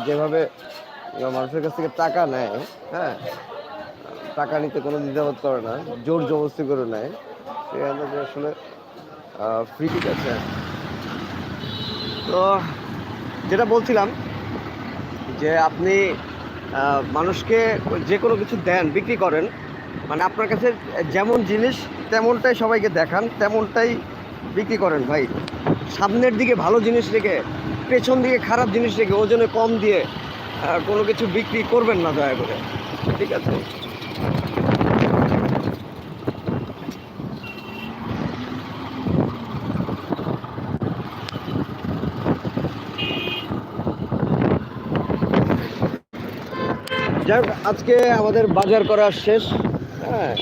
যেভাবে মানুষের কাছ থেকে টাকা নেয়, হ্যাঁ, টাকা নিতে কোনো দ্বিধাবোধ করে না, জোর জবরদস্তি করে নেয়, সেই আন্দাজে আসলে ফ্রি। ঠিক আছে, তো যেটা বলছিলাম যে আপনি মানুষকে যে কোনো কিছু দেন, বিক্রি করেন, মানে আপনার কাছে যেমন জিনিস তেমনটাই সবাইকে দেখান, তেমনটাই বিক্রি করেন ভাই। সামনের দিকে ভালো জিনিস রেখে পেছন দিকে খারাপ জিনিস রেখে ওজনে কম দিয়ে কোনো কিছু বিক্রি করবেন না দয়া করে। ঠিক আছে, যাই হোক, আজকে আমাদের বাজার করা শেষ। হ্যাঁ,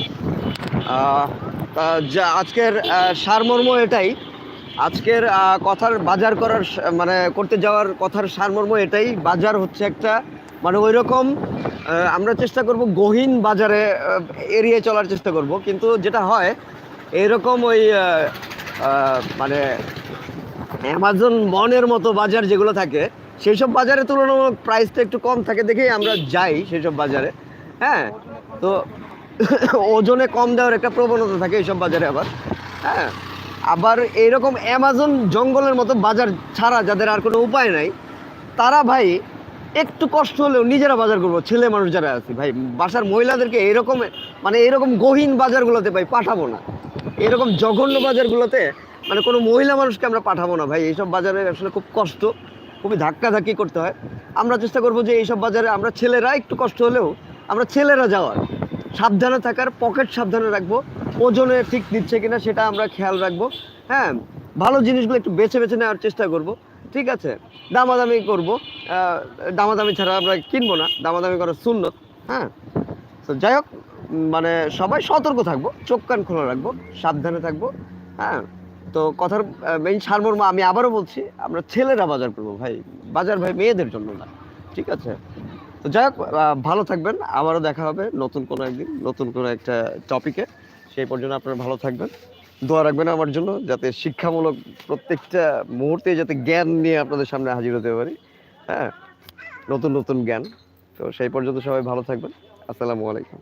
আহ, যা আজকের সারমর্ম এটাই। আজকের কথার বাজার করার মানে করতে যাওয়ার কথার সারমর্ম এটাই। বাজার হচ্ছে একটা মানে ওই রকম আমরা চেষ্টা করব গহীন বাজারে এড়িয়ে চলার চেষ্টা করব, কিন্তু যেটা হয় এরকম ওই মানে অ্যামাজন মনের মতো বাজার যেগুলো থাকে, সেই সব বাজারে তুলনামূলক প্রাইসটা একটু কম থাকে দেখেই আমরা যাই সেই সব বাজারে। হ্যাঁ, তো ওজনে কম দেওয়ার একটা প্রবণতা থাকে এইসব বাজারে আবার। হ্যাঁ, আবার এইরকম অ্যামাজন জঙ্গলের মতো বাজার ছাড়া যাদের আর কোনো উপায় নাই, তারা ভাই একটু কষ্ট হলেও নিজেরা বাজার করবো। ছেলে মানুষ যারা আছি ভাই, বাসার মহিলাদেরকে এরকম মানে এরকম গহীন বাজারগুলোতে ভাই পাঠাবো না। এরকম জঘন্য বাজারগুলোতে মানে কোনো মহিলা মানুষকে আমরা পাঠাবো না ভাই। এইসব বাজারে আসলে খুব কষ্ট, খুবই ধাক্কাধাক্কি করতে হয়। আমরা চেষ্টা করবো যে এইসব বাজারে আমরা ছেলেরা একটু কষ্ট হলেও আমরা ছেলেরা যাওয়ার, সাবধানে থাকার, পকেট সাবধানে রাখবো, ওজনে ঠিক দিচ্ছে কিনা সেটা আমরা খেয়াল রাখবো। হ্যাঁ, ভালো জিনিসগুলো একটু বেছে বেছে নেওয়ার চেষ্টা করব। ঠিক আছে, দামাদামি করবো, দামাদামি ছাড়া আমরা কিনবো না, দামাদামি করা সুন্নত। হ্যাঁ, তো যাই হোক, মানে সবাই সতর্ক থাকবো, চোখ কান খোলা রাখবো, সাবধানে থাকবো। হ্যাঁ, তো কথার মেইন সারমর্ম আমি আবারও বলছি, আমরা ছেলেরা বাজার করবো ভাই। বাজার ভাই মেয়েদের জন্য না। ঠিক আছে, তো যাই হোক, ভালো থাকবেন। আবারও দেখা হবে নতুন কোনো একদিন, নতুন কোনো একটা টপিকে। সেই পর্যন্ত আপনারা ভালো থাকবেন, দোয়া রাখবেন আমার জন্য, যাতে শিক্ষামূলক প্রত্যেকটা মুহূর্তে যাতে জ্ঞান নিয়ে আপনাদের সামনে হাজির হতে পারি। হ্যাঁ, নতুন নতুন জ্ঞান। তো সেই পর্যন্ত সবাই ভালো থাকবেন। আসসালামু আলাইকুম।